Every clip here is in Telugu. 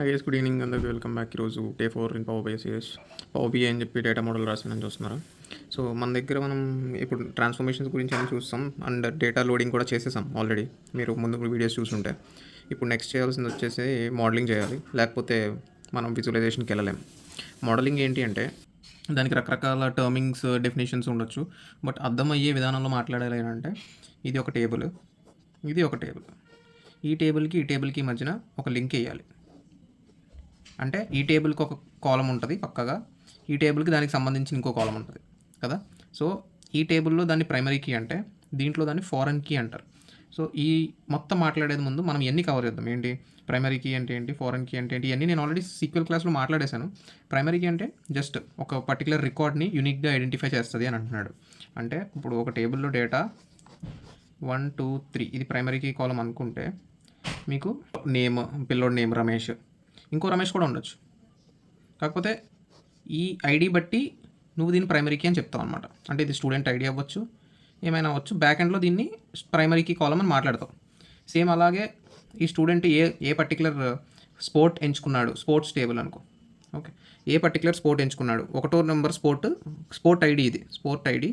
గైస్ గుడ్ ఈవినింగ్ అందరికి వెల్కమ్ బ్యాక్. ఈరోజు day 4 in Power BI CS Power BI అని చెప్పి డేటా మోడల్ రాసానని చూస్తున్నారు. సో మన దగ్గర మనం ఇప్పుడు ట్రాన్స్ఫర్మేషన్స్ గురించి అని చూస్తాం అండ్ డేటా లోడింగ్ కూడా చేసేసాం ఆల్రెడీ. మీరు ముందు వీడియోస్ చూసుంటే ఇప్పుడు నెక్స్ట్ చేయాల్సింది వచ్చేసి మోడలింగ్ చేయాలి, లేకపోతే మనం విజువలైజేషన్కి వెళ్ళలేం. మోడలింగ్ ఏంటి అంటే దానికి రకరకాల టర్మింగ్స్ డెఫినేషన్స్ ఉండొచ్చు, బట్ అర్థమయ్యే విధానంలో మాట్లాడాలి అంటే ఇది ఒక టేబుల్, ఇది ఒక టేబుల్, ఈ టేబుల్కి మధ్యన ఒక లింక్ వేయాలి. అంటే ఈ టేబుల్కి ఒక కాలం ఉంటుంది పక్కగా, ఈ టేబుల్కి దానికి సంబంధించిన ఇంకో కాలం ఉంటుంది కదా. సో ఈ టేబుల్లో దాన్ని ప్రైమరీ కీ అంటే, దీంట్లో దాన్ని ఫారెన్ కీ అంటారు. సో ఈ మొత్తం మాట్లాడేది ముందు మనం ఎన్ని కవర్ చేద్దాం. ఏంటి ప్రైమరీ కీ అంటే ఏంటి, ఫారెన్ కీ అంటే ఏంటి, ఇవన్నీ నేను ఆల్రెడీ సీక్వెల్ క్లాస్లో మాట్లాడేశాను. ప్రైమరీ కీ అంటే జస్ట్ ఒక పర్టికులర్ రికార్డ్ని యూనిక్గా ఐడెంటిఫై చేస్తుంది అని అంటున్నాడు. అంటే ఇప్పుడు ఒక టేబుల్లో డేటా 1 2 3 ఇది ప్రైమరీ కీ కాలం అనుకుంటే, మీకు నేమ్, పిల్లోడ్ నేమ్ రమేష్, ఇంకో రమేష్ కూడా ఉండొచ్చు. కాకపోతే ఈ ఐడి బట్టి నువ్వు దీన్ని ప్రైమరీ కీ అని చెప్తావు అనమాట. అంటే ఇది స్టూడెంట్ ఐడి అవ్వచ్చు, ఏమైనా అవ్వచ్చు. బ్యాక్ ఎండ్లో దీన్ని ప్రైమరీ కీ కాలం అని మాట్లాడతావు. సేమ్ అలాగే ఈ స్టూడెంట్ ఏ పర్టికులర్ స్పోర్ట్ ఎంచుకున్నాడు, స్పోర్ట్స్ టేబుల్ అనుకో. ఓకే, ఏ పర్టికులర్ స్పోర్ట్ ఎంచుకున్నాడు, 1వ నెంబర్ స్పోర్ట్ ఐడి, ఇది స్పోర్ట్ ఐడి.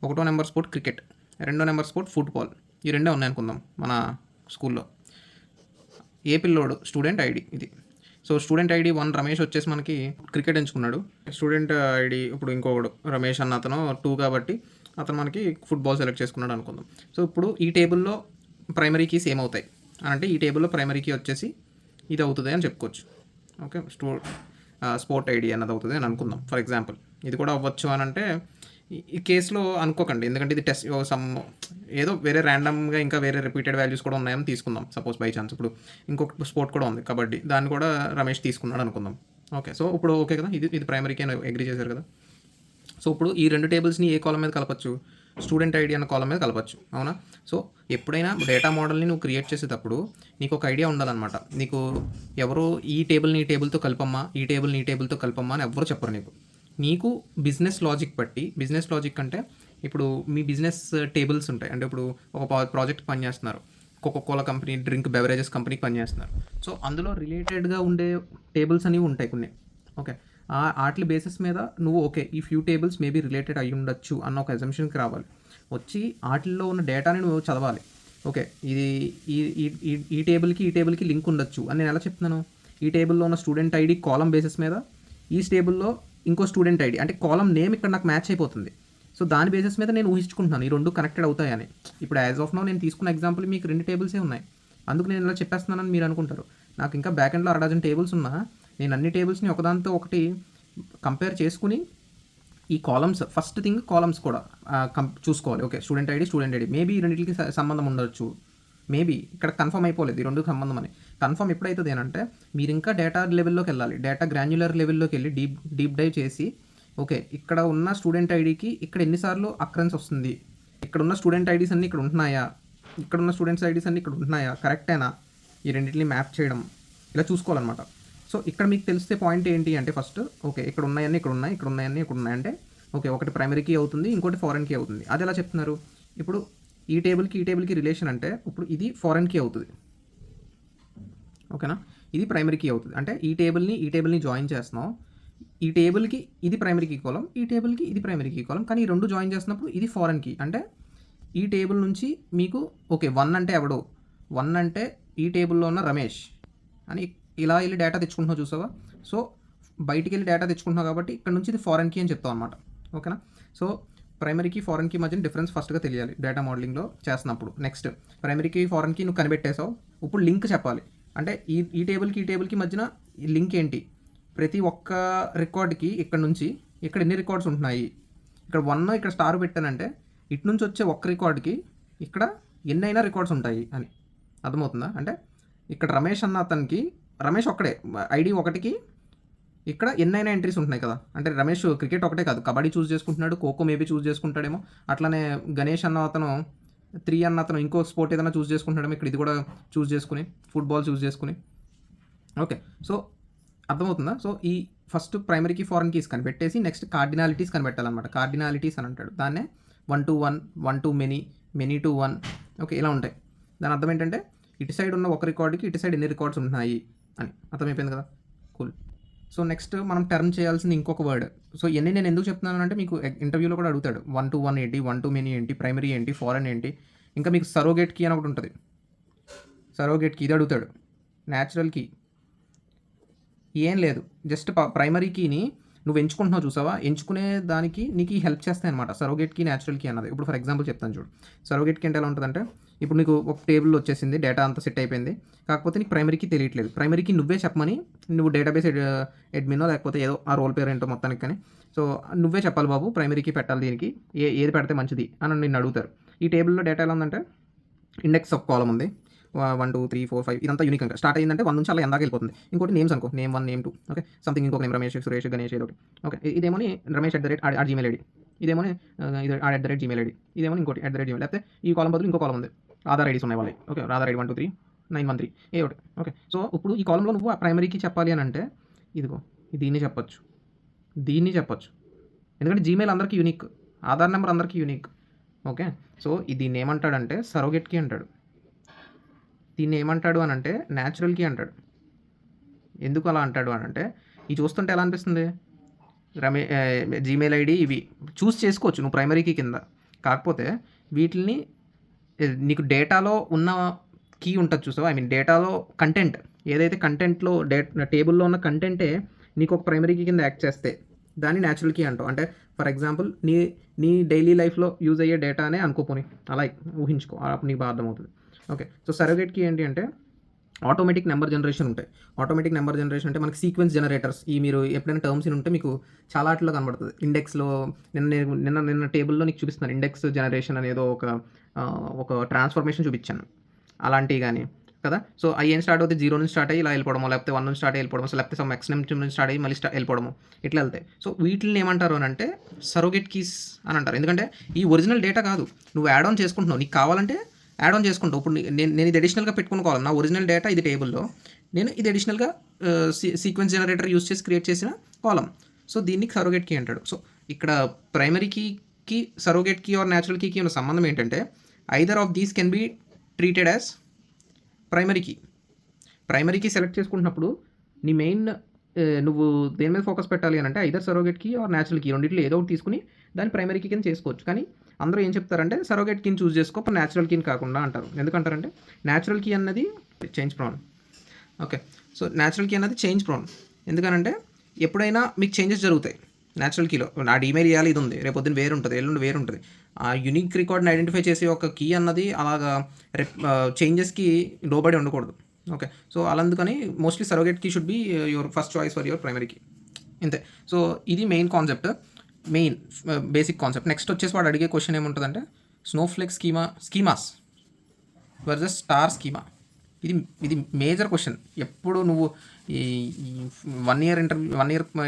1వ నెంబర్ స్పోర్ట్ క్రికెట్, 2వ నెంబర్ స్పోర్ట్ ఫుట్బాల్. ఈ రెండే ఉన్నాయి అనుకుందాం మన స్కూల్లో. ఏ పిల్లోడు స్టూడెంట్ ఐడి ఇది. సో స్టూడెంట్ ఐడి 1 రమేష్ వచ్చేసి మనకి క్రికెట్ ఎంచుకున్నాడు. స్టూడెంట్ ఐడి ఇప్పుడు ఇంకొకడు రమేష్ అన్న అతను 2 కాబట్టి అతను మనకి ఫుట్బాల్ సెలెక్ట్ చేసుకున్నాడు అనుకుందాం. సో ఇప్పుడు ఈ టేబుల్లో ప్రైమరీ కీస్ ఏమవుతాయి అంటే, ఈ టేబుల్లో ప్రైమరీ కీ వచ్చేసి ఇది అవుతుంది అని చెప్పుకోవచ్చు. ఓకే, స్పోర్ట్ ఐడి అన్నది అవుతుంది అని అనుకుందాం ఫర్ ఎగ్జాంపుల్. ఇది కూడా అవ్వచ్చు అని అంటే ఈ కేసులో అనుకోకండి, ఎందుకంటే ఇది టెస్ట్ సమ్ ఏదో వేరే ర్యాండమ్గా ఇంకా వేరే రిపీటెడ్ వాల్యూస్ కూడా ఉన్నాయని తీసుకుందాం. సపోజ్ బై ఛాన్స్ ఇప్పుడు ఇంకొక స్పోర్ట్ కూడా ఉంది కబడ్డీ, దాన్ని కూడా రమేష్ తీసుకున్నాడు అనుకుందాం. ఓకే, సో ఇప్పుడు ఓకే కదా, ఇది ప్రైమరీకి అని అగ్రీ చేశారు కదా. సో ఇప్పుడు ఈ రెండు టేబుల్స్ని ఏ కాలం మీద కలపచ్చు, స్టూడెంట్ ఐడి అన్న కాలం మీద కలపచ్చు, అవునా. సో ఎప్పుడైనా డేటా మోడల్ని నువ్వు క్రియేట్ చేసేటప్పుడు నీకు ఒక ఐడియా ఉండాలన్నమాట. నీకు ఎవరు ఈ టేబుల్ని ఈ టేబుల్తో కలపమ్మా, ఈ టేబుల్ని ఈ టేబుల్తో కలపమ్మా అని ఎవరు చెప్పరు నీకు బిజినెస్ లాజిక్ బట్టి. బిజినెస్ లాజిక్ అంటే ఇప్పుడు మీ బిజినెస్ టేబుల్స్ ఉంటాయి. అంటే ఇప్పుడు ఒక ప్రాజెక్ట్ పనిచేస్తున్నారు, కోకోకోలా కంపెనీ, డ్రింక్ బెవరేజెస్ కంపెనీకి పనిచేస్తున్నారు. సో అందులో రిలేటెడ్గా ఉండే టేబుల్స్ అనేవి ఉంటాయి కొన్ని. ఓకే, వాటి బేసిస్ మీద నువ్వు ఓకే ఈ ఫ్యూ టేబుల్స్ మేబీ రిలేటెడ్ అయ్యి ఉండొచ్చు అన్న ఒక అజంప్షన్కి రావాలి. వచ్చి వాటిల్లో ఉన్న డేటాని నువ్వు చదవాలి. ఓకే, ఇది ఈ టేబుల్కి లింక్ ఉండొచ్చు అని నేను ఎలా చెప్తున్నాను. ఈ టేబుల్లో ఉన్న స్టూడెంట్ ఐడి కాలం బేసిస్ మీద, ఈ టేబుల్లో ఇంకో స్టూడెంట్ ఐడి అంటే కాలం నేమ్ ఇక్కడ నాకు మ్యాచ్ అయిపోతుంది. సో దాని బేసిస్ మీద నేను ఊహించుకుంటున్నాను ఈ రెండు కనెక్టెడ్ అవుతాయని. ఇప్పుడు యాజ్ ఆఫ్ నౌ నేను తీసుకున్న ఎగ్జాంపుల్ మీకు 2 టేబుల్సే ఉన్నాయి, అందుకు నేను ఇలా చెప్పేస్తున్నానని మీరు అనుకుంటారు. నాకు ఇంకా బ్యాక్ ఎండ్లో 6 టేబుల్స్ ఉన్నా నేను అన్ని టేబుల్స్ని ఒకదాంతో ఒకటి కంపేర్ చేసుకుని ఈ కాలమ్స్, ఫస్ట్ థింగ్ కాలమ్స్ కూడా చూసుకోవాలి. ఓకే, స్టూడెంట్ ఐడి మేబీ ఈ రెండింటికి సంబంధం ఉండొచ్చు, మేబీ ఇక్కడ కన్ఫర్మ్ అయిపోలేదు ఈ రెండు సంబంధం అని. కన్ఫర్మ్ ఎప్పుడైతుంది అంటే మీరు ఇంకా డేటా లెవెల్లోకి వెళ్ళాలి, డేటా గ్రాన్యులర్ లెవెల్లోకి వెళ్ళి డీప్ డైవ్ చేసి ఓకే ఇక్కడ ఉన్న స్టూడెంట్ ఐడికి ఇక్కడ ఎన్నిసార్లు అక్రెన్స్ వస్తుంది, ఇక్కడ ఉన్న స్టూడెంట్ ఐడీస్ అన్నీ ఇక్కడ ఉంటున్నాయా, ఇక్కడ ఉన్న స్టూడెంట్స్ ఐడీస్ అన్నీ ఇక్కడ ఉంటున్నాయా, కరెక్టేనా, ఈ రెండింటిని మ్యాప్ చేయడం ఇలా చూసుకోవాలన్నమాట. సో ఇక్కడ మీకు తెలిస్తే పాయింట్ ఏంటి అంటే, ఫస్ట్ ఓకే ఇక్కడ ఉన్నాయన్నీ ఇక్కడ ఉన్నాయి, ఇక్కడ ఉన్నాయన్నీ ఇక్కడ ఉన్నాయి అంటే ఓకే ఒకటి ప్రైమరీ కీ అవుతుంది, ఇంకోటి ఫారెన్ కీ అవుతుంది. అది ఎలా చెప్తున్నారు, ఇప్పుడు ఈ టేబుల్కి రిలేషన్ అంటే ఇప్పుడు ఇది ఫారెన్ కీ అవుతుంది, ఓకేనా. ఇది ప్రైమరీ కీ అవుతుంది అంటే ఈ టేబుల్ని జాయిన్ చేస్తున్నాం. ఈ టేబుల్కి ఇది ప్రైమరీ కీ కాలం, ఈ టేబుల్కి ఇది ప్రైమరీ కీ కాలం, కానీ ఈ రెండు జాయిన్ చేస్తున్నప్పుడు ఇది ఫారెన్ కీ. అంటే ఈ టేబుల్ నుంచి మీకు ఓకే 1 అంటే ఎవడో, 1 అంటే ఈ టేబుల్లో ఉన్న రమేష్ అని ఇలా వెళ్ళి డేటా తెచ్చుకుంటున్నావు చూసావా. సో బయటికి వెళ్ళి డేటా తెచ్చుకుంటున్నావు కాబట్టి ఇక్కడ నుంచి ఇది ఫారెన్ కీ అని చెప్తాం అనమాట, ఓకేనా. సో ప్రైమరీకి ఫారెన్ కీ మధ్యన డిఫరెన్స్ ఫస్ట్గా తెలియాలి డేటా మోడలింగ్లో చేస్తున్నప్పుడు. నెక్స్ట్ ప్రైమరీకి ఫారెన్ కీ నువ్వు కనిపెట్టేసావు, ఇప్పుడు లింక్ చెప్పాలి. అంటే ఈ టేబుల్కి మధ్యన ఈ లింక్ ఏంటి, ప్రతి ఒక్క రికార్డ్కి ఇక్కడ నుంచి ఇక్కడ ఎన్ని రికార్డ్స్ ఉంటున్నాయి, ఇక్కడ 1 ఇక్కడ స్టార్ పెట్టానంటే ఇటు నుంచి వచ్చే ఒక్క రికార్డ్కి ఇక్కడ ఎన్నైనా రికార్డ్స్ ఉంటాయి అని అర్థమవుతుందా. అంటే ఇక్కడ రమేష్ అన్న అతనికి రమేష్ ఒక్కడే ఐడి ఒకటికి ఇక్కడ ఎన్నైనా ఎంట్రీస్ ఉంటున్నాయి కదా. అంటే రమేష్ క్రికెట్ ఒకటే కాదు, కబడ్డీ చూస్ చేసుకుంటున్నాడు, ఖోఖో మేబీ చూస్ చేసుకుంటాడేమో, అట్లనే గణేష్ అన్న అతను 3 అన్న అతను ఇంకో స్పోర్ట్ ఏదైనా చూస్ చేసుకుంటాడేమో, ఇక్కడ ఇది కూడా చూస్ చేసుకుని ఫుట్బాల్ చూస్ చేసుకుని. ఓకే, సో అర్థమవుతుందా. సో ఈ ఫస్ట్ ప్రైమరీకి ఫారెన్ కీస్ కనిపెట్టేసి నెక్స్ట్ కార్డినాలిటీస్ కనిపెట్టాలన్నమాట. కార్డినాలిటీస్ అని అంటాడు దాన్నే. 1 to 1, 1 to many, many to 1. Okay ఇలా ఉంటాయి. దాని అర్థం ఏంటంటే ఇటు సైడ్ ఉన్న ఒక రికార్డుకి ఇటు సైడ్ ఎన్ని రికార్డ్స్ ఉంటున్నాయి, అని. అర్థమైపోయింది కదా? కూల్. సో నెక్స్ట్ మనం టర్న్ చేయాల్సింది ఇంకొక వర్డ్. సో ఇయన్నీ నేను ఎందుకు చెప్తున్నానంటే మీకు ఇంటర్వ్యూలో కూడా అడుగుతాడు. 1 to 1 ఏంటి? 1 to మెనీ ఏంటి? ప్రైమరీ ఏంటి? ఫారెన్ ఏంటి? ఇంకా మీకు సరోగేట్ కీ అని ఒకటి ఉంటుంది. సరోగేట్ కీ ఇది అడుగుతాడు. న్యాచురల్ కీ ఏం లేదు. జస్ట్ ప్రైమరీ కీని నువ్వు ఎంచుకుంటున్నావు చూసావా? ఎంచుకునే దానికి నీకు హెల్ప్ చేస్తాయి అనమాట సరోగేట్ కీ, న్యాచురల్ కీ అన్నది. ఇప్పుడు ఫర్ ఎగ్జాంపుల్ చెప్తాను చూడు. సరోగేట్ కీ అంటే ఎలా ఉంటుందంటే ఇప్పుడు నీకు ఒక టేబుల్ వచ్చేసింది, డేటా అంతా సెట్ అయిపోయింది. కాకపోతే నీకు ప్రైమరీకి తెలియట్లేదు. ప్రైమరీకి నువ్వే చెప్పమని నువ్వు డేటాబేస్ అడ్మినో లేకపోతే ఏదో ఆ రోల్ పేరు ఏంటో మొత్తానికి కానీ సో నువ్వే చెప్పాలి బాబు ప్రైమరీకి పెట్టాలి దీనికి ఏది పెడితే మంచిది అని నిన్ను అడుగుతారు. ఈ టేబుల్లో డేటా ఎలా ఉందంటే ఇండెక్స్ ఆఫ్ కాలం ఉంది. 1 2 3 4 5 ఇదంతా యూనిక్. స్టార్ట్ అయిందంటే 1 నుంచి అలా ఎందాక వెళ్ళిపోతుంది. ఇంకోటి నేమ్స్ అనుకో, నేమ్ 1 నేమ్ 2 ఓకే సంథింగ్ ఇంకొక నేమ్ రమేష్, సురేష్, గణేష్ ఏదో ఒకటి ఓకే. ఇదేమో రమేష్ @జీమెయిల్ ఐడి, ఇదేమో ఇది @జీమెయిల్ ఐడి, ఇదేమో ఇంకోటి @జీమెయిల్. లేకపోతే ఈ కాలం బదులు ఇంకో కాలం ఉంది, ఆధార్ ఐడీస్ ఉన్నాయి వాళ్ళకి ఓకే. ఆధార్ ఐడి 1 2 3 913 ఏ ఒకటి ఓకే. సో ఇప్పుడు ఈ కాలంలో నువ్వు ఆ ప్రైమరీకి చెప్పాలి అని అంటే ఇదిగో దీన్ని చెప్పొచ్చు, దీన్ని చెప్పొచ్చు. ఎందుకంటే జీమెయిల్ అందరికీ యూనిక్, ఆధార్ నెంబర్ అందరికీ యూనిక్ ఓకే. సో దీన్ని ఏమంటాడంటే సరోగేట్ కీ అంటాడు. దీన్ని ఏమంటాడు అని అంటే న్యాచురల్ కీ అంటాడు. ఎందుకు అలా అంటాడు అని అంటే ఇది చూస్తుంటే ఎలా అనిపిస్తుంది? జీమెయిల్ ఐడి ఇవి చూస్ చేసుకోవచ్చు నువ్వు ప్రైమరీ కీ కింద. కాకపోతే వీటిని నీకు డేటాలో ఉన్న కీ ఉంటుంది చూసావా, ఐ మీన్ డేటాలో కంటెంట్ ఏదైతే కంటెంట్లో టేబుల్లో ఉన్న కంటెంటే నీకు ఒక ప్రైమరీ కీ కింద యాక్ట్ చేస్తే దాన్ని న్యాచురల్ కీ అంటావు. అంటే ఫర్ ఎగ్జాంపుల్ నీ డైలీ లైఫ్లో యూజ్ అయ్యే డేటానే అనుకోపోని అలా ఊహించుకో, అప్పుడు నీకు బాగా అర్థమవుతుంది ఓకే. సో సరోగేట్ కీ ఏంటి అంటే ఆటోమేటిక్ నెంబర్ జనరేషన్ ఉంటాయి. ఆటోమేటిక్ నెంబర్ జనరేషన్ అంటే మనకి సీక్వెన్స్ జనరేటర్స్ ఈ మీరు ఎప్పుడైనా టర్మ్స్ ఉంటే మీకు చాలా వాటిలో కనబడుతుంది. ఇండెక్స్లో నిన్న టేబుల్లో నీకు చూపిస్తున్నాను ఇండెక్స్ జనరేషన్ అనేదో ఒక ట్రాన్స్ఫర్మేషన్ చూపించాను అలాంటివి కానీ కదా. సో అవి ఏం స్టార్ట్ అవుతాయి 0 నుంచి స్టార్ట్ అయ్యి ఇలా వెళ్ళిపోవడము, లేకపోతే 1 నుంచి స్టార్ట్ అయ్యి వెళ్ళిపోవడం, లేకపోతే సమ్ ఎక్స్ నుంచి స్టార్ట్ అయ్యి మళ్ళీ వెళ్ళిపోవడము ఇట్లా వెళ్తాయి. సో వీటిని ఏమంటారు అని అంటే సరోగేట్ కీస్ అని అంటారు. ఎందుకంటే ఈ ఒరిజినల్ డేటా కాదు, నువ్వు యాడ్ ఆన్ చేసుకుంటున్నావు, నీకు కావాలంటే యాడ్ ఆన్ చేసుకుంటావు. ఇప్పుడు నేను ఇది అడిషనల్గా పెట్టుకుని కావాలి, నా ఒరిజినల్ డేటా ఇది టేబుల్లో, నేను ఇది అడిషనల్గా సీక్వెన్స్ జనరేటర్ యూస్ చేసి క్రియేట్ చేసిన కాలం. సో దీన్ని సరోగేట్ కీ అంటాడు. సో ఇక్కడ ప్రైమరీ కీకి సరోగేట్ కీ ఆర్ న్యాచురల్ కీకి ఉన్న సంబంధం ఏంటంటే either of these can be treated as primary key. Primary key select చేసుకుంటున్నప్పుడు నీ మెయిన్ నువ్వు దేని మీద ఫోకస్ పెట్టాలి అని అంటే either surrogate key or natural key రెండింటిలో ఏదో ఒకటి తీసుకుని దాన్ని ప్రైమరీ కీ కింద చేసుకోవచ్చు. కానీ అందరూ ఏం చెప్తారంటే సరోగేట్ కీని చూస్ చేసుకో న్యాచురల్ కీని కాకుండా అంటారు. ఎందుకంటారంటే న్యాచురల్ కీ అన్నది change prone okay. So natural key అన్నది చేంజ్ ప్రోన్ ఎందుకనంటే ఎప్పుడైనా మీకు చేంజెస్ జరుగుతాయి న్యాచురల్ కీలో. నా ఈమెయిల్ ఇవ్వాలి ఇది ఉంది, రేపు పొద్దున్న వేరు ఉంటుంది, ఎల్లుండి వేరు ఉంటుంది. ఆ యూనిక్ రికార్డ్ని ఐడెంటిఫై చేసే ఒక కీ అన్నది అలాగా చేంజెస్కి లోబడి ఉండకూడదు ఓకే. సో అలాందుకని mostly surrogate key should be your first choice for your primary key ఇంతే. సో ఇది main concept, main basic concept. Next వచ్చేసి వాడు అడిగే క్వశ్చన్ ఏముంటుందంటే snowflake schemas versus star schema. ఇది మేజర్ క్వశ్చన్. ఎప్పుడు నువ్వు ఈ 1 year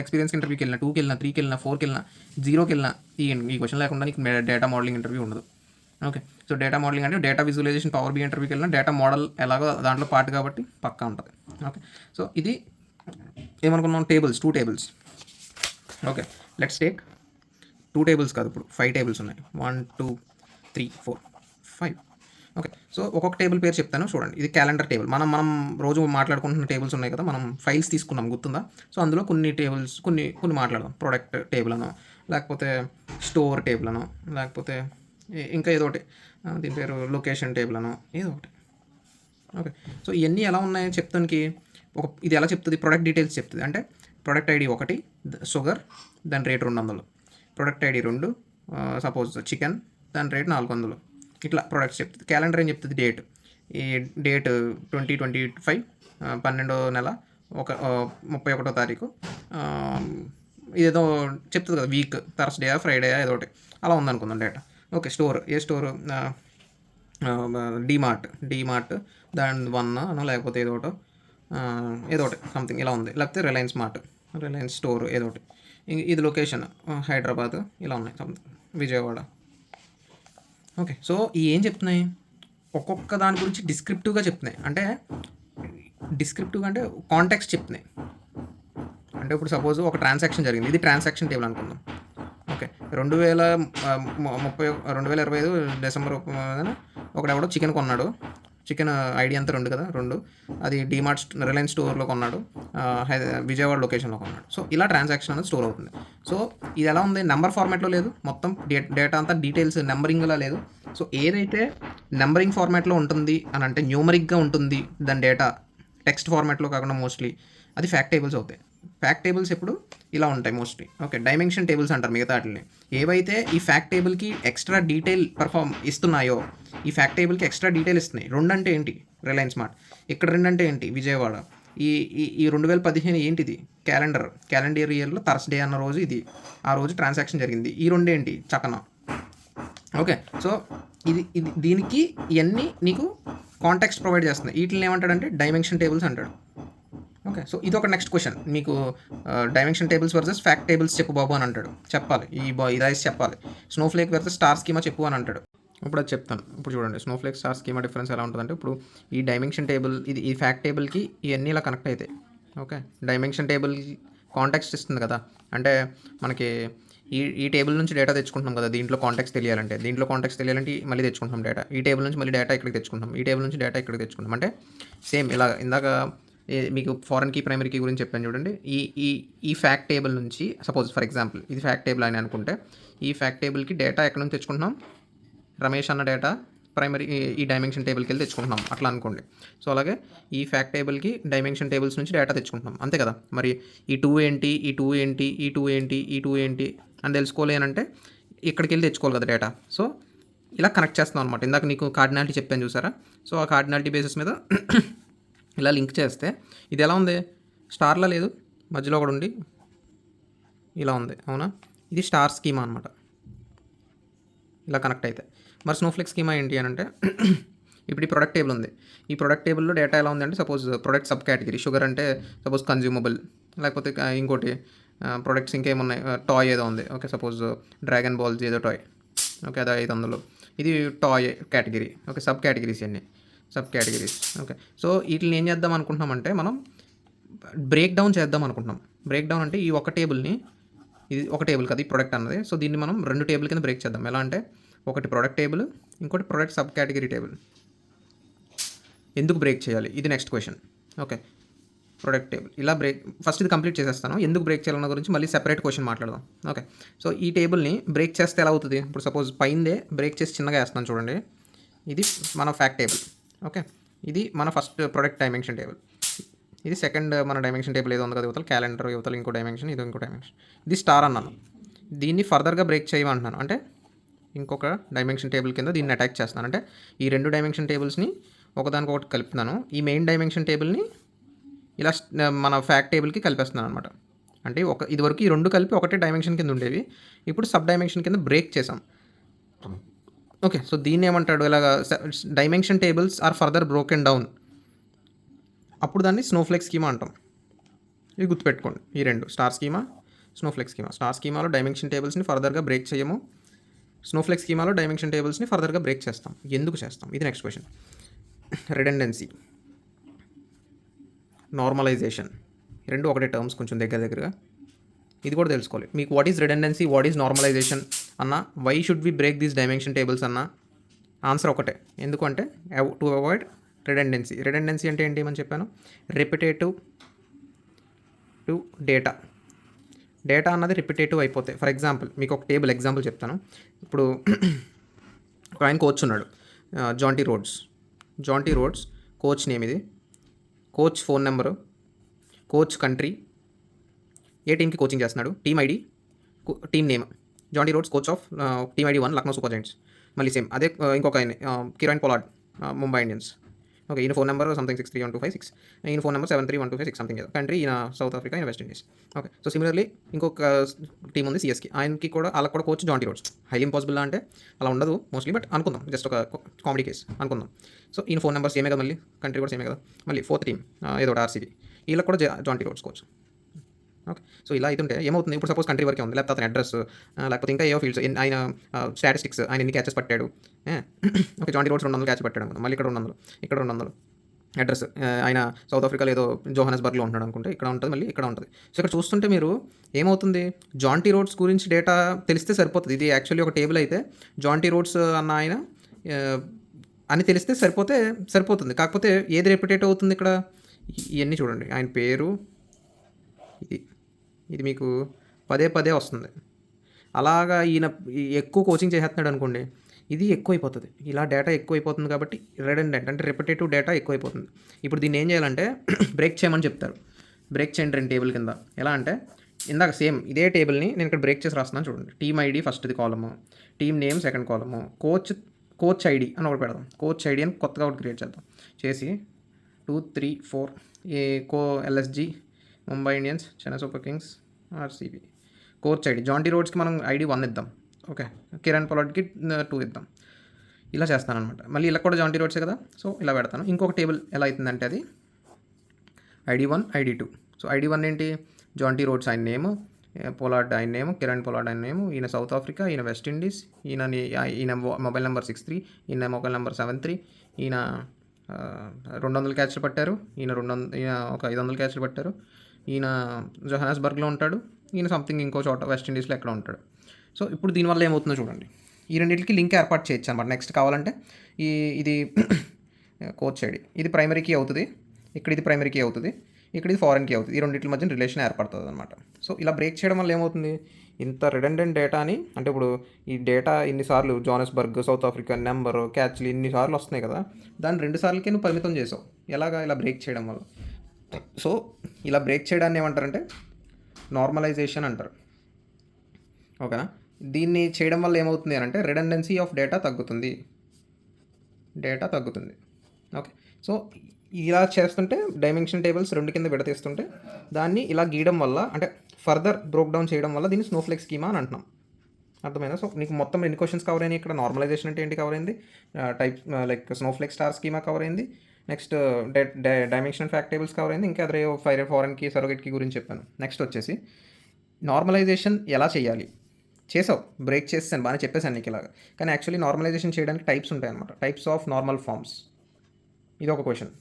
ఎక్స్పీరియన్స్ ఇంటర్వ్యూకి వెళ్ళినా, 2కి వెళ్ళినా, 3కి వెళ్ళినా, 4కి వెళ్ళినా, 0కి వెళ్ళినా ఈ క్వశ్చన్ లేకుండా నీకు డేటా మోడలింగ్ ఇంటర్వ్యూ ఉండదు ఓకే. సో డేటా మోడలింగ్ అంటే డేటా విజువలైజేషన్ పవర్ బి ఇంటర్వ్యూకి వెళ్ళినా డేటా మోడల్ ఎలాగో దాంట్లో పార్ట్ కాబట్టి పక్కా ఉంటుంది ఓకే. సో ఇది ఏమనుకున్నాం two tables okay. Let's take 2 tables కాదు, ఇప్పుడు 5 tables ఉన్నాయి. 1 2 3 4 5 ఓకే. సో ఒక్కొక్క టేబుల్ పేరు చెప్తాను చూడండి. ఇది క్యాలెండర్ టేబుల్. మనం రోజు మాట్లాడుకుంటున్న టేబుల్స్ ఉన్నాయి కదా, మనం ఫైల్స్ తీసుకున్నాం గుర్తుందా. సో అందులో కొన్ని టేబుల్స్ కొన్ని మాట్లాడదాం. ప్రొడక్ట్ టేబుల్ అనో, లేకపోతే స్టోర్ టేబుల్ అనో, లేకపోతే ఇంకా ఏదో ఒకటి దీని పేరు లొకేషన్ టేబుల్ అనో ఏదో ఒకటి ఓకే. సో ఇవన్నీ ఎలా ఉన్నాయో చెప్తానికి ఇది ఎలా చెప్తుంది, ప్రొడక్ట్ డీటెయిల్స్ చెప్తుంది. అంటే ప్రొడక్ట్ ఐడి 1 షుగర్ దాని rate 200, product ID 2 suppose chicken దాని రేట్ 400 ఇట్లా ప్రొడక్ట్స్ చెప్తుంది. క్యాలెండర్ ఏం చెప్తుంది డేట్, ఈ డేట్ 2025 12వ నెల 31వ తారీఖు ఇదేదో చెప్తుంది కదా, వీక్ థర్స్డే ఫ్రైడే ఏదో ఒకటి అలా ఉందనుకుందాం డేటా ఓకే. స్టోర్ డీమార్ట్ దాని 1 అనో లేకపోతే ఏదో ఒకటి సంథింగ్ ఇలా ఉంది. లేకపోతే రిలయన్స్ స్టోర్ ఏదో ఒకటి. ఇది లొకేషన్ హైదరాబాద్ ఇలా ఉన్నాయి, సంథింగ్ విజయవాడ ఓకే. సో ఏం చెప్తున్నాయి, ఒక్కొక్క దాని గురించి డిస్క్రిప్టివ్గా చెప్తున్నాయి. అంటే డిస్క్రిప్టివ్గా అంటే కాంటెక్స్ట్ చెప్తున్నాయి. అంటే ఇప్పుడు సపోజ్ ఒక ట్రాన్సాక్షన్ జరిగింది, ఇది ట్రాన్సాక్షన్ టేబుల్ అనుకుందాం ఓకే. 2025 డిసెంబర్ ఒకడెవడో చికెన్ కొన్నాడు, చికెన్ ఐడి అంతా 2 కదా, 2 అది డీమార్ట్ రిలయన్స్ స్టోర్లో కొన్నాడు, విజయవాడ లొకేషన్లో కొన్నాడు. సో ఇలా ట్రాన్సాక్షన్ అనేది స్టోర్ అవుతుంది. సో ఇది ఎలా ఉంది, నెంబర్ ఫార్మాట్లో లేదు, మొత్తం డేటా అంతా డీటెయిల్స్ నెంబరింగ్లా లేదు. సో ఏదైతే నెంబరింగ్ ఫార్మాట్లో ఉంటుంది అని అంటే న్యూమరిక్గా ఉంటుంది దాని డేటా, టెక్స్ట్ ఫార్మాట్లో కాకుండా మోస్ట్లీ అది ఫ్యాక్ట్ టేబుల్స్ అవుతాయి. ఫ్యాక్ట్ టేబుల్స్ ఎప్పుడు ఇలా ఉంటాయి మోస్ట్లీ. ఓకే, డైమెన్షన్ టేబుల్స్ అంటారు మిగతా వాటిని. ఏవైతే ఈ ఫ్యాక్ట్ టేబుల్కి ఎక్స్ట్రా డీటెయిల్ ఇస్తున్నాయో, ఈ ఫ్యాక్ట్ టేబుల్కి ఎక్స్ట్రా డీటెయిల్ ఇస్తున్నాయి. 2 అంటే ఏంటి, రిలయన్స్ స్మార్ట్. ఇక్కడ 2 అంటే ఏంటి, విజయవాడ. ఈ ఈ 2015 ఏంటిది, క్యాలెండర్ ఇయర్లో థర్స్డే అన్న రోజు ఇది, ఆ రోజు ట్రాన్సాక్షన్ జరిగింది. ఈ 2 ఏంటి, చకన. ఓకే, సో ఇది దీనికి ఇవన్నీ నీకు కాంటెక్స్ట్ ప్రొవైడ్ చేస్తున్నాయి. వీటిని ఏమంటాడంటే డైమెన్షన్ టేబుల్స్ అంటాడు. ఓకే, సో ఇది ఒక నెక్స్ట్ క్వశ్చన్ మీకు, dimension tables versus fact tables చెప్పు బాబు అని అంటాడు. చెప్పాలి, ఇదైతే చెప్పాలి. స్నోఫ్లేక్ వర్సెస్ స్టార్ స్కీమా చెప్పు అని అంటాడు. ఇప్పుడు అది చెప్తాను. ఇప్పుడు చూడండి, స్నోఫ్లేక్ స్టార్ స్కీమా డిఫరెన్స్ ఎలా ఉంటుందంటే, ఇప్పుడు ఈ డైమెన్షన్ టేబుల్ ఈ ఫ్యాక్ట్ టేబుల్కి ఇవన్నీ ఇలా కనెక్ట్ అవుతాయి. ఓకే, డైమెన్షన్ టేబుల్ కాంటెక్స్ట్ ఇస్తుంది కదా, అంటే మనకి ఈ టేబుల్ నుంచి డేటా తెచ్చుకుంటున్నాం కదా, దీంట్లో కాంటెక్స్ట్ తెలియాలంటే మళ్ళీ తెచ్చుకుంటాం డేటా. ఈ టేబుల్ నుంచి మళ్ళీ డేటా ఇక్కడికి తెచ్చుకుంటాం, ఈ టేబుల్ నుంచి డేటా ఇక్కడికి తెచ్చుకుంటాం. అంటే సేమ్ ఇలా ఇందాక మీకు ఫారెన్ కీ ప్రైమరీ కీ గురించి చెప్పాను చూడండి. ఈ ఫ్యాక్ట్ టేబుల్ నుంచి సపోజ్ ఫర్ ఎగ్జాంపుల్ ఇది ఫ్యాక్ట్ టేబుల్ అని అనుకుంటే, ఈ ఫ్యాక్ట్ టేబుల్కి డేటా ఎక్కడ నుంచి తెచ్చుకుంటున్నాం, రమేష్ అన్న డేటా ప్రైమరీ ఈ డైమెన్షన్ టేబుల్కి వెళ్ళి తెచ్చుకుంటున్నాం అట్లా అనుకోండి. సో అలాగే ఈ ఫ్యాక్ట్ టేబుల్కి డైమెన్షన్ టేబుల్స్ నుంచి డేటా తెచ్చుకుంటున్నాం, అంతే కదా. మరి ఈ 2 ఏంటి, ఈ 2 ఏంటి, ఈ 2 ఏంటి, ఈ 2 ఏంటి అని తెలుసుకోలేనంటే ఇక్కడికి వెళ్ళి తెచ్చుకోవాలి కదా డేటా. సో ఇలా కనెక్ట్ చేస్తున్నాం అనమాట. ఇందాక నీకు కార్డినాలిటీ చెప్పాను చూసారా. సో ఆ కార్డినాలిటీ బేసిస్ మీద ఇలా లింక్ చేస్తే ఇది ఎలా ఉంది, స్టార్లా లేదు, మధ్యలో ఒకటి ఉండి ఇలా ఉంది, అవునా. ఇది స్టార్ స్కీమా అనమాట, ఇలా కనెక్ట్ అయితే. మరి స్నోఫ్లేక్ స్కీమా ఏంటి అని అంటే, ఇప్పుడు ఈ ప్రొడక్ట్ టేబుల్ ఉంది, ఈ ప్రొడక్ట్ టేబుల్లో డేటా ఎలా ఉంది అంటే, suppose product sub category sugar అంటే సపోజ్ కన్జ్యూమబుల్, లేకపోతే ఇంకోటి ప్రొడక్ట్స్ ఇంకేమున్నాయి, టాయ్ ఏదో ఉంది. ఓకే, సపోజ్ డ్రాగన్ బాల్స్ ఏదో టాయ్. ఓకే, అది 500. ఇది toy category. Okay, sub categories అన్నీ, సబ్ కేటగిరీస్. ఓకే, సో వీటిని ఏం చేద్దాం అనుకుంటున్నామంటే, మనం బ్రేక్ డౌన్ చేద్దాం అనుకుంటున్నాం. బ్రేక్ డౌన్ అంటే ఈ ఒక టేబుల్ని, ఇది ఒక టేబుల్ కదా ఈ ప్రొడక్ట్ అన్నది. సో దీన్ని మనం 2 టేబుల్ కింద బ్రేక్ చేద్దాం. ఎలా అంటే, ఒకటి ప్రొడక్ట్ టేబుల్, ఇంకోటి ప్రొడక్ట్ సబ్ కేటగిరీ టేబుల్. ఎందుకు బ్రేక్ చేయాలి, ఇది next question. Okay, product table ఇలా బ్రేక్, ఫస్ట్ ఇది కంప్లీట్ చేసేస్తాను. ఎందుకు బ్రేక్ చేయాలన్న గురించి మళ్ళీ సెపరేట్ క్వశ్చన్ మాట్లాడదాం. ఓకే, సో ఈ టేబుల్ని బ్రేక్ చేస్తే ఎలా అవుతుంది, ఇప్పుడు సపోజ్ పైందే బ్రేక్ చేసి చిన్నగా వేస్తున్నాను చూడండి. ఇది మన ఫ్యాక్ట్ టేబుల్. ఓకే, ఇది మన ఫస్ట్ ప్రొడక్ట్ డైమెన్షన్ టేబుల్. ఇది సెకండ్ మన డైమెన్షన్ టేబుల్ ఏదో ఉంది కదా యువతల, క్యాలెండర్ యువతల ఇంకో డైమెన్షన్, ఇది ఇంకో డైమెన్షన్. ఇది స్టార్ అన్నాను. దీన్ని ఫర్దర్గా బ్రేక్ చేయమంటున్నాను, అంటే ఇంకొక డైమెన్షన్ టేబుల్ కింద దీన్ని అటాచ్ చేస్తున్నాను. అంటే ఈ 2 డైమెన్షన్ టేబుల్స్ని ఒకదానికొకటి కలుపుతున్నాను. ఈ మెయిన్ డైమెన్షన్ టేబుల్ని ఇలా మన ఫ్యాక్ట్ టేబుల్కి కలిపేస్తున్నాను అనమాట. అంటే ఇదివరకు ఈ 2 కలిపి ఒకటే డైమెన్షన్ కింద ఉండేవి, ఇప్పుడు సబ్ డైమెన్షన్ కింద బ్రేక్ చేసాం. ఓకే, సో దీన్ని ఏమంటాడు, ఇలాగ dimension tables are further broken down, అప్పుడు దాన్ని స్నోఫ్లేక్ స్కీమా అంటాం. ఇవి గుర్తుపెట్టుకోండి, ఈ 2 star schema, snowflake schema. Star స్కీమాలో డైమెన్షన్ టేబుల్స్ని ఫర్దర్గా బ్రేక్ చేయము, స్నోఫ్లేక్ స్కీమాలో డైమెన్షన్ టేబుల్స్ని ఫర్దర్గా బ్రేక్ చేస్తాం. ఎందుకు చేస్తాం, ఇది నెక్స్ట్ క్వశ్చన్. రిడెండెన్సీ, నార్మలైజేషన్, 2 ఒకటే టర్మ్స్, కొంచెం దగ్గరగా. ఇది కూడా తెలుసుకోవాలి మీకు. What is redundancy, what is normalization అన్న, why should we break these dimension tables అన్న, ఆన్సర్ ఒకటే. ఎందుకంటే టు అవాయిడ్ రిడెండెన్సీ. రిడెండెన్సీ అంటే ఏంటి అని చెప్పాను, రిపిటేటివ్ టు డేటా. డేటా అన్నది రిపిటేటివ్ అయిపోతాయి. ఫర్ ఎగ్జాంపుల్ మీకు ఒక టేబుల్ ఎగ్జాంపుల్ చెప్తాను. ఇప్పుడు ఒక ఆయన కోచ్ ఉన్నాడు, జాంటీ రోడ్స్ కోచ్ నేమ్ ఇది, coach phone number, coach country, ఏ టీమ్కి కోచింగ్ చేస్తున్నాడు, team ID, team name, Jonty Rhodes coach of team ID 1 Lucknow Super Giants. మళ్ళీ సేమ్ అదే ఇంకొక ఆయన Kieron Pollard Mumbai Indians. Okay, ఈయన ఫోన్ నెంబర్ సంథింగ్ 631256, ఈయన ఫోన్ నెంబర్ 731256 సంథింగ్ ఏదో, కంట్రీ ఈయన సౌత్ ఆఫ్రికా, ఈయన West Indies. Okay, so similarly ఇంకొక టీం ఉంది సిఎస్కి, ఆయనకి కూడా వాళ్ళకి కూడా coach Jonty roads. Highly impossible అంటే అలా ఉండదు మోస్ట్లీ, బట్ అనుకుందాం, జస్ట్ ఒక కామెడీ కేస్ అనుకుందాం. సో ఈయన ఫోన్ నెంబర్ సేమే కదా, మళ్ళీ కంట్రీ కూడా సేమే కదా, మళ్ళీ 4th టీం ఏదో ఆర్సీబీ, వీళ్ళకి కూడా Jonty Rhodes coach. Okay, so ఇలా అయితే ఏమవుతుంది, ఇప్పుడు సపోజ్ కంట్రీ వరకే ఉంది, లేకపోతే అతని అడ్రస్, లేకపోతే ఇంకా ఏవో ఫీల్డ్స్, ఆయన స్టాటిస్టిక్స్, ఆయన ఎన్ని క్యాచెస్ పట్టాడు. ఓకే, జాంటీ రోడ్స్ 200 క్యాచ్ పట్టాడు అనుకుందాం, మళ్ళీ ఇక్కడ 200, ఇక్కడ 200. అడ్రస్ ఆయన సౌత్ ఆఫ్రికాలో ఏదో జోహానస్బర్గ్లో ఉంటున్నాడు అనుకుంటే, ఇక్కడ ఉంటుంది, మళ్ళీ ఇక్కడ ఉంటుంది. సో ఇక్కడ చూస్తుంటే మీరు ఏమవుతుంది, జాంటీ రోడ్స్ గురించి డేటా తెలిస్తే సరిపోతుంది. ఇది యాక్చువల్లీ ఒక టేబుల్ అయితే, జాంటీ రోడ్స్ అన్న ఆయన అని తెలిస్తే సరిపోతుంది. కాకపోతే ఏది రిపిటేట్ అవుతుంది ఇక్కడ, ఇవన్నీ చూడండి. ఆయన పేరు ఇది మీకు పదే వస్తుంది. అలాగా ఈయన ఎక్కువ కోచింగ్ చేసేస్తున్నాడు అనుకోండి, ఇది ఎక్కువైపోతుంది. ఇలా డేటా ఎక్కువైపోతుంది కాబట్టి రెడెండెంట్ అంటే రిపిటేటివ్ డేటా ఎక్కువైపోతుంది. ఇప్పుడు దీన్ని ఏం చేయాలంటే బ్రేక్ చేయమని చెప్తారు. బ్రేక్ చేయండి 2 టేబుల్ కింద. ఎలా అంటే ఇందాక సేమ్ ఇదే టేబుల్ని నేను ఇక్కడ బ్రేక్ చేసి రాస్తున్నాను చూడండి. టీమ్ ఐడి ఫస్ట్ది కాలము, టీమ్ నేమ్ సెకండ్ కాలము, కోచ్ ఐడి అని ఒకటి పెడదాం. కోచ్ ఐడి అని కొత్తగా ఒకటి క్రియేట్ చేద్దాం. చేసి 2, 3, 4 LSG, Mumbai Indians, Chennai Super Kings, RCB. Coach ID Jonty రోడ్స్కి మనం ఐడి 1 ఇద్దాం. ఓకే, కిరణ్ పొలాడ్కి 2 ఇద్దాం. ఇలా చేస్తానమాట. మళ్ళీ ఇలా కూడా జాంటీ రోడ్సే కదా, సో ఇలా పెడతాను. ఇంకొక టేబుల్ ఎలా అవుతుందంటే అది ID1, ID2. సో ID1 ఏంటి, జాంటీ రోడ్స్ ఆయన నేమ్, పొలాడ్ ఆయన నేమ్, కిరణ్ పొలాడ్ ఆయన నేమ్, ఈయన సౌత్ ఆఫ్రికా, ఈయన వెస్ట్ ఇండీస్, ఈయన మొబైల్ నెంబర్ 63, ఈయన మొబైల్ నెంబర్ 73, ఈయన 200 క్యాచ్లు పట్టారు, ఈయన ఒక 500 క్యాచ్లు పట్టారు, ఈయన జోహానస్బర్గ్లో ఉంటాడు, ఈయన సంథింగ్ ఇంకో చోట వెస్ట్ ఇండీస్లో ఎక్కడ ఉంటాడు. సో ఇప్పుడు దీనివల్ల ఏమవుతుందో చూడండి. ఈ రెండింటికి లింక్ ఏర్పాటు చేయొచ్చు అనమాట. నెక్స్ట్ కావాలంటే ఇది కోచ్ ఐడి, ఇది ప్రైమరీ కీ అవుతుంది, ఇక్కడ ఇది ప్రైమరీ కీ అవుతుంది, ఇక్కడ ఇది ఫారెన్ కీ అవుతుంది. ఈ రెండింటి మధ్య రిలేషన్ ఏర్పడుతుంది అనమాట. సో ఇలా బ్రేక్ చేయడం వల్ల ఏమవుతుంది, ఇంత రిడెండెంట్ డేటాని, అంటే ఇప్పుడు ఈ డేటా ఇన్నిసార్లు జోహానస్బర్గ్, సౌత్ ఆఫ్రికా నెంబరు, క్యాచ్లు ఇన్నిసార్లు వస్తున్నాయి కదా, దాన్ని 2 సార్లకే నువ్వు పరిమితం చేసావు. ఎలాగా, ఇలా బ్రేక్ చేయడం వల్ల. సో ఇలా బ్రేక్ చేయడాన్ని ఏమంటారంటే నార్మలైజేషన్ అంటారు. ఓకేనా. దీన్ని చేయడం వల్ల ఏమవుతుంది అంటే రిడెండెన్సీ ఆఫ్ డేటా తగ్గుతుంది. ఓకే. సో ఇలా చేస్తుంటే డైమెన్షన్ టేబుల్స్ 2 కింద విడతీస్తుంటే దాన్ని ఇలా గీయడం వల్ల, అంటే ఫర్దర్ బ్రోక్ డౌన్ చేయడం వల్ల దీన్ని స్నోఫ్లేక్ స్కీమా అని అంటున్నాం. అర్థమైనా. సో నీకు మొత్తం ఎన్ని క్వశ్చన్స్ కవర్ అయినాయి ఇక్కడ. నార్మలైజేషన్ అంటే ఏంటి కవర్ అయింది, type like snowflake star schema cover అయింది, next dimension fact tables cover అయింది, ఇంకా అదే ఫారెన్కి సరోగేట్కి గురించి చెప్పాను. నెక్స్ట్ వచ్చేసి నార్మలైజేషన్ ఎలా చేయాలి. చేసావు, బ్రేక్ చేస్తాను, బాగా చెప్పేసాను నీకు ఇలాగా. కానీ యాక్చువల్లీ నార్మలైజేషన్ చేయడానికి టైప్స్ ఉంటాయి అనమాట. టైప్స్ ఆఫ్ నార్మల్ ఫామ్స్, ఇది ఒక క్వశ్చన్.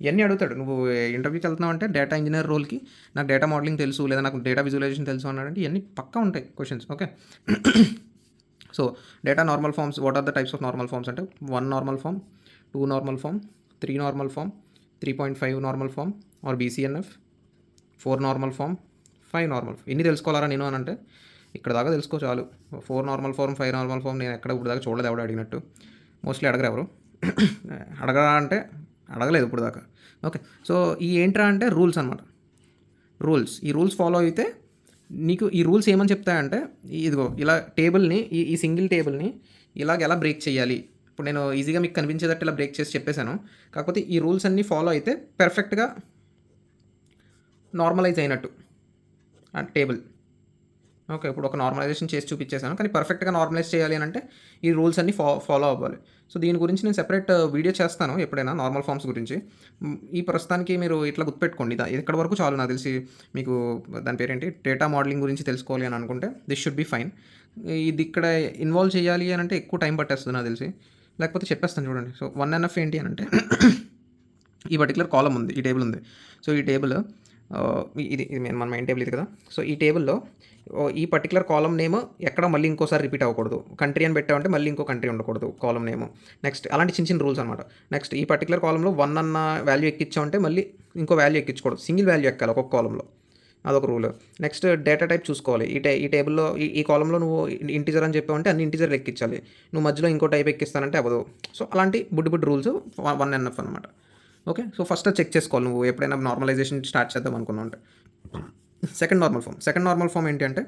ఇవన్నీ అడుగుతాడు. నువ్వు ఇంటర్వ్యూకి వెళ్తున్నావు అంటే డేటా ఇంజనీర్ రోల్కి నాకు డేటా మోడలింగ్ తెలుసు, లేదా నాకు డేటా విజువలైజేషన్ తెలుసు అన్నాడంటే ఇవన్నీ పక్కా ఉంటాయి questions. Okay. So data normal forms, what are the types of normal forms అంటే 1 normal form, 2 normal form, 3 normal form, 3.5 normal form or BCNF, 4 normal form, 5 normal form. ఇన్ని తెలుసుకోవాలా నేను అని అంటే ఇక్కడ దాకా తెలుసుకో చాలు. 4 నార్మల్ ఫామ్, 5 నార్మల్ ఫామ్ నేను ఎక్కడ ఇప్పుడు దాకా చూడలేదు, ఎవడు అడిగినట్టు. మోస్ట్లీ అడగరు ఎవరు. అడగరా అంటే అడగలేదు ఇప్పుడు దాకా. ఓకే. సో ఈ ఏంట్రా అంటే రూల్స్ అనమాట. ఈ రూల్స్ ఫాలో అయితే నీకు ఈ రూల్స్ ఏమని చెప్తాయంటే, ఇదిగో ఇలా టేబుల్ని, ఈ సింగిల్ టేబుల్ని ఇలాగ ఎలా బ్రేక్ చేయాలి. ఇప్పుడు నేను ఈజీగా మీకు కనిపించేటట్టు ఇలా బ్రేక్ చేసి చెప్పేశాను. కాకపోతే ఈ రూల్స్ అన్నీ ఫాలో అయితే పర్ఫెక్ట్గా నార్మలైజ్ అయినట్టు ఆ టేబుల్. ఓకే. ఇప్పుడు ఒక నార్మలైజేషన్ చేసి చూపించేసాను, కానీ పర్ఫెక్ట్గా నార్మలైజ్ చేయాలి అని అంటే ఈ రూల్స్ అన్నీ ఫాలో అవ్వాలి. సో దీని గురించి నేను సెపరేట్ వీడియో చేస్తాను ఎప్పుడైనా, నార్మల్ ఫామ్స్ గురించి. ఈ ప్రస్తుతానికి మీరు ఇట్లా గుర్తుపెట్టుకోండి. ఇక్కడ వరకు చాలు నాకు తెలిసి. మీకు దాని పేరేంటి, డేటా మోడలింగ్ గురించి తెలుసుకోవాలి అని అనుకుంటే దిస్ షుడ్ బి ఫైన్. ఇది ఇక్కడ ఇన్వాల్వ్ చేయాలి అని అంటే ఎక్కువ టైం పట్టేస్తుంది నాకు తెలిసి. లేకపోతే చెప్పేస్తాను చూడండి. సో 1NF ఏంటి అని అంటే ఈ పర్టికులర్ కాలం ఉంది, ఈ టేబుల్ ఉంది. సో ఈ టేబుల్ ఇది మన మెయిన్ టేబుల్ ఇది కదా. సో ఈ టేబుల్లో ఈ పర్టికులర్ కాలం నేమ్ ఎక్కడ మళ్ళీ ఇంకోసారి రిపీట్ అవ్వకూడదు. కంట్రీ అని పెట్టామంటే మళ్ళీ ఇంకో కంట్రీ ఉండకూడదు కాలం నేమ్. నెక్స్ట్ అలాంటి చిన్న రూల్స్ అనమాట. నెక్స్ట్ ఈ పర్టికులర్ కాలంలో 1 అన్న వాల్యూ ఎక్కించామంటే మళ్ళీ ఇంకో వాల్యూ ఎక్కించకూడదు, సింగిల్ వాల్యూ ఎక్కాలి ఒక్కొక్క కాలంలో. అదొక రూల్. నెక్స్ట్ డేటా టైప్ చూసుకోవాలి. ఈ టేబుల్లో ఈ కాలంలో నువ్వు ఇంటిజర్ అని చెప్పావంటే అన్ని ఇంటిజర్లు ఎక్కించాలి. నువ్వు మధ్యలో ఇంకో టైప్ ఎక్కిస్తానంటే అవ్వదు. సో అలాంటి బుడ్డి రూల్స్ 1NF అనమాట. ఓకే. సో ఫస్ట్ చెక్ చేసుకోవాలి నువ్వు ఎప్పుడైనా నార్మలైజేషన్ స్టార్ట్ చేద్దాం అనుకున్నావు అంటే. సెకండ్ నార్మల్ ఫామ్ ఏంటి అంటే,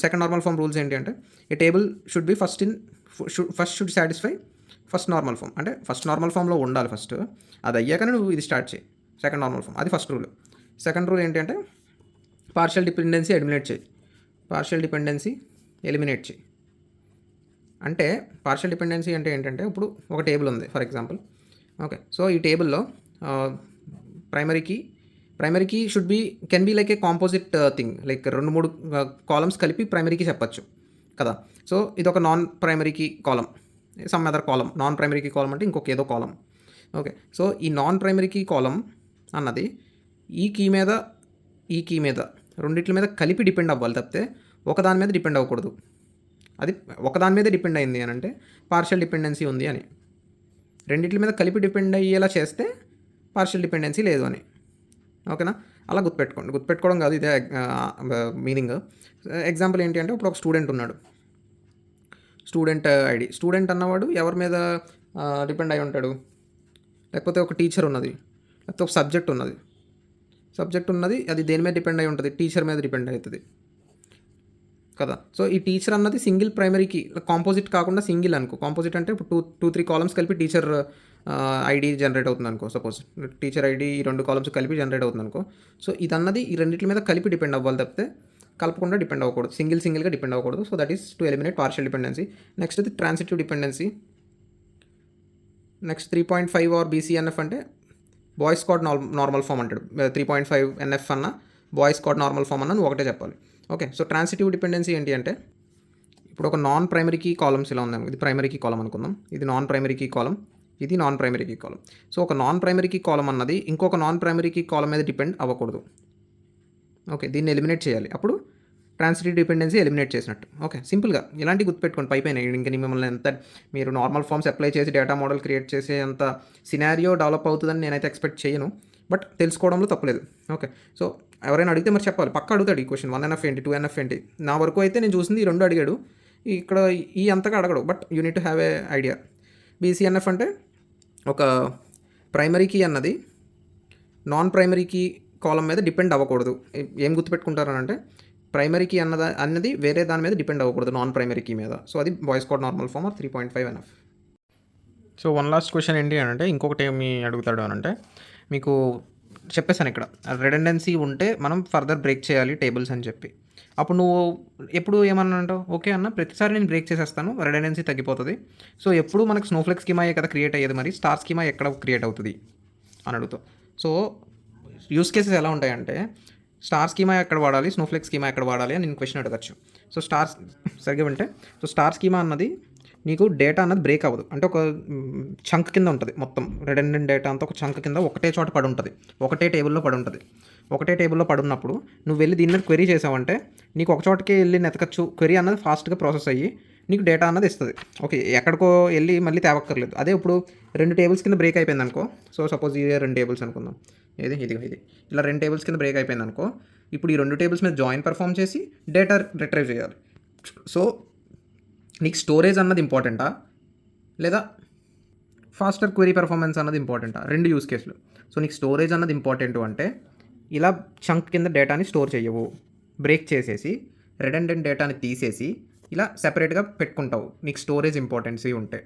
సెకండ్ నార్మల్ ఫామ్ రూల్స్ ఏంటి అంటే, a table should be first should satisfy first normal form. అంటే ఫస్ట్ నార్మల్ ఫామ్లో ఉండాలి ఫస్ట్, అది అయ్యాకనే నువ్వు ఇది స్టార్ట్ చేయి సెకండ్ నార్మల్ ఫామ్. అది ఫస్ట్ రూల్. సెకండ్ రూల్ ఏంటి అంటే పార్షియల్ డిపెండెన్సీ ఎలిమినేట్ చేయి. అంటే పార్షియల్ డిపెండెన్సీ అంటే ఏంటంటే, ఇప్పుడు ఒక టేబుల్ ఉంది ఫర్ ఎగ్జాంపుల్. ఓకే. సో ఈ టేబుల్లో primary key can be like a composite thing, like 2-3 columns కలిపి ప్రైమరీ కీ చెప్పచ్చు కదా. సో ఇది ఒక non primary key column, some other column. Non primary key column అంటే ఇంకొక ఏదో కాలం. ఓకే. సో ఈ నాన్ ప్రైమరీ కీ కాలం అన్నది ఈ కీ మీద రెండిట్ల మీద కలిపి డిపెండ్ అవ్వాలి తప్పితే ఒకదాని మీద డిపెండ్ అవ్వకూడదు. అది ఒకదాని మీదే డిపెండ్ అయింది అని అంటే పార్షియల్ డిపెండెన్సీ ఉంది అని. రెండిట్ల మీద కలిపి డిపెండ్ అయ్యేలా చేస్తే పార్షియల్ డిపెండెన్సీ లేదు అని. ఓకేనా? అలా గుర్తుపెట్టుకోండి. గుర్తుపెట్టుకోవడం కాదు, ఇదే మీనింగ్. ఎగ్జాంపుల్ ఏంటి అంటే, ఇప్పుడు ఒక స్టూడెంట్ ఉన్నాడు. Student ID. స్టూడెంట్ అన్నవాడు ఎవరి మీద డిపెండ్ అయి ఉంటాడు? లేకపోతే ఒక టీచర్ ఉన్నది, లేకపోతే ఒక సబ్జెక్ట్ ఉన్నది. అది దేని మీద డిపెండ్ అయి ఉంటుంది? టీచర్ మీద డిపెండ్ అవుతుంది కదా. సో ఈ టీచర్ అన్నది సింగిల్ ప్రైమరీకి, కాంపోజిట్ కాకుండా సింగిల్ అనుకో. కాంపోజిట్ అంటే ఇప్పుడు 2-3 కాలమ్స్ కలిపి టీచర్ ఐడి జనరేట్ అవుతుంది అనుకో. సపోజ్ టీచర్ ఐడి ఈ 2 కాలమ్స్ కలిపి జనరేట్ అవుతుంది అనుకో. సో ఇదన్నది ఈ రెండింటి మీద కలిపి డిపెండ్ అవ్వాలి తప్పితే కలపకుండా డిపెండ్ అవ్వకూడదు. సింగిల్గా డిపెండ్ అవ్వకూడదు. So that is to eliminate partial dependency. Next ఇది transitive dependency. Next 3.5 or BCNF అంటే బాయ్స్ కోడ్ నార్మల్ ఫామ్ అంటాడు. 3.5 NF అన్న బాయ్స్ కోడ్ నార్మల్ ఫామ్ అన్న ఒకటే చెప్పాలి. ఓకే. సో ట్రాన్సిటివ్ డిపెండెన్సీ ఏంటి అంటే, ఇప్పుడు ఒక నాన్ ప్రైమరీ కీ కాలమ్స్ ఇలా ఉందాం. ఇది ప్రైమరీ కీ కాలం అనుకుందాం, ఇది నాన్ ప్రైమరీ కీ కాలం, ఇది non primary key column. So ఒక నాన్ ప్రైమరీ కీ కాలం అన్నది ఇంకొక నాన్ ప్రైమరీ కీ కాలం మీద డిపెండ్ అవ్వకూడదు. ఓకే. దీన్ని ఎలిమినేట్ చేయాలి. అప్పుడు ట్రాన్సిటివ్ డిపెండెన్సీ ఎలిమినేట్ చేసినట్టు. ఓకే. సింపుల్గా ఇలాంటి గుర్తుపెట్టుకోండి. పైన ఇంకా మిమ్మల్ని ఎంత మీరు నార్మల్ ఫామ్స్ అప్లై చేసి డేటా మోడల్ క్రియేట్ చేసే అంత సినారియో డెవలప్ అవుతుందని నేనైతే ఎక్స్పెక్ట్ చేయను. బట్ తెలుసుకోవడంలో తప్పలేదు. ఓకే. సో ఎవరైనా అడిగితే మరి చెప్పాలి. పక్క అడుగుతాడు ఈ క్వశ్చన్, 1NF ఏంటి, 2NF ఏంటి. నా వరకు అయితే నేను చూసింది ఈ 2 అడిగాడు. ఇక్కడ ఈ అంతగా అడగడు. But you need to have a idea. BCNF అంటే ఒక ప్రైమరీ కీ అన్నది నాన్ ప్రైమరీ కీ కాలం మీద డిపెండ్ అవ్వకూడదు. ఏం గుర్తుపెట్టుకుంటారనంటే, ప్రైమరీ కీ అన్నది వేరే దాని మీద డిపెండ్ అవ్వకూడదు, నాన్ ప్రైమరీ కీ మీద. సో అది Boyce Codd normal form or 3.5 NF. So one last question ఏంటి అని అంటే, ఇంకొకటి ఏమి అడుగుతాడు అని అంటే, మీకు చెప్పేసాను ఇక్కడ రిడెండెన్సీ ఉంటే మనం ఫర్దర్ బ్రేక్ చేయాలి టేబుల్స్ అని చెప్పి. అప్పుడు నువ్వు ఎప్పుడు ఏమన్నా అంటావు, ఓకే అన్న ప్రతిసారి నేను బ్రేక్ చేసేస్తాను, రిడెండెన్సీ తగ్గిపోతుంది. సో ఎప్పుడు మనకు స్నోఫ్లెక్స్ స్కీమాయే కదా క్రియేట్ అయ్యేది, మరి స్టార్ స్కీమా ఎక్కడ క్రియేట్ అవుతుంది అని అడుగుతావు. సో యూస్ కేసెస్ ఎలా ఉంటాయంటే, స్టార్ స్కీమా ఎక్కడ వాడాలి, స్నోఫ్లెక్స్ స్కీమా ఎక్కడ వాడాలి అని నేను క్వశ్చన్ అడగచ్చు. సో సరిగ్గా వింటే, సో స్టార్ స్కీమా అన్నది నీకు డేటా అన్నది బ్రేక్ అవ్వదు. అంటే ఒక చంక్ కింద ఉంటుంది, మొత్తం రిడెండెంట్ డేటా అంతా ఒక చంక్ కింద ఒకటే చోట పడి ఉంటుంది, ఒకటే టేబుల్లో పడి ఉంటుంది. ఒకటే టేబుల్లో పడున్నప్పుడు నువ్వు వెళ్ళి దీని మీద క్వెరీ చేసావంటే నీకు ఒక చోటకి వెళ్ళి నెతకచ్చు. క్వెరీ అన్నది ఫాస్ట్గా ప్రాసెస్ అయ్యి నీకు డేటా అన్నది ఇస్తుంది. ఓకే. ఎక్కడికో వెళ్ళి మళ్ళీ తేవక్కర్లేదు. అదే ఇప్పుడు 2 టేబుల్స్ కింద బ్రేక్ అయిపోయింది అనుకో. సో సపోజ్ ఇదే 2 టేబుల్స్ అనుకుందాం, ఇది ఇలా 2 టేబుల్స్ కింద బ్రేక్ అయిపోయింది అనుకో. ఇప్పుడు ఈ 2 టేబుల్స్ మీద జాయిన్ పర్ఫామ్ చేసి డేటా రిట్రైవ్ చేయాలి. సో నీకు స్టోరేజ్ అన్నది ఇంపార్టెంటా లేదా ఫాస్టర్ క్వెరీ పర్ఫార్మెన్స్ అన్నది ఇంపార్టెంటా? 2 యూస్ కేసులు. సో నీకు స్టోరేజ్ అన్నది ఇంపార్టెంట్ అంటే ఇలా చంక్ కింద డేటాని స్టోర్ చేయవు, బ్రేక్ చేసేసి రిడెండెంట్ డేటాని తీసేసి ఇలా సెపరేట్గా పెట్టుకుంటావు నీకు స్టోరేజ్ ఇంపార్టెన్సీ ఉంటే.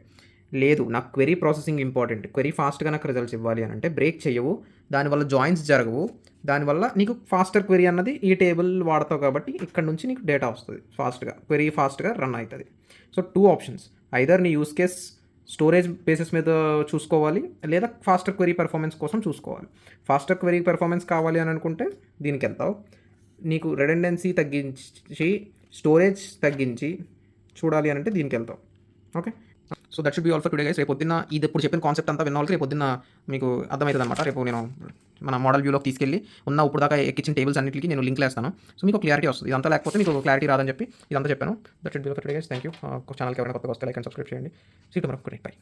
లేదు నాకు క్వెరీ ప్రాసెసింగ్ ఇంపార్టెంట్, క్వెరీ ఫాస్ట్గా నాకు రిజల్ట్స్ ఇవ్వాలి అని అంటే బ్రేక్ చేయవు, దానివల్ల జాయిన్స్ జరగవు, దానివల్ల నీకు ఫాస్టర్ క్వెరీ అన్నది ఈ టేబుల్ వాడతావు కాబట్టి ఇక్కడ నుంచి నీకు డేటా వస్తుంది ఫాస్ట్గా, క్వెరీ ఫాస్ట్గా రన్ అవుతుంది. సో 2 ఆప్షన్స్, ఐదర్ నీ యూస్ కేస్ స్టోరేజ్ బేసిస్ మీద చూసుకోవాలి, లేదా ఫాస్టర్ క్వెరీ పెర్ఫార్మెన్స్ కోసం చూసుకోవాలి. ఫాస్టర్ క్వెరీ పెర్ఫార్మెన్స్ కావాలి అని అనుకుంటే దీనికి వెళ్తావు. నీకు రిడెండెన్సీ తగ్గించి స్టోరేజ్ తగ్గించి చూడాలి అని అంటే దీనికి వెళ్తావు. Okay. So that should be all for today guys. రేపు పొద్దున్న ఇది ఇప్పుడు చెప్పిన కాన్సెప్ట్ అంతా విన్న వాళ్ళకి రేపు పొద్దున్న మీకు అర్థమవుతుంది అనమాట. రేపు నేను మన మోడల్ వ్యూలోకి తీసుకెళ్ళి ఉన్న ఇప్పుడు దాకా ఎక్కించిన టేబుల్స్ అన్నింటికి నేను లింక్ వేస్తాను. సో మీకు క్లారిటీ వస్తుంది. ఇదంతా లేకపోతే మీకు క్లారిటీ రాదని చెప్పి ఇదంతా చెప్పాను. That should be all for today guys. Thank you. ఛానల్కి ఎవరైనా కొత్తగా వస్తే లైక్ అండ్ సబ్స్క్రైబ్ చేయండి. See tomorrow. Good night. By.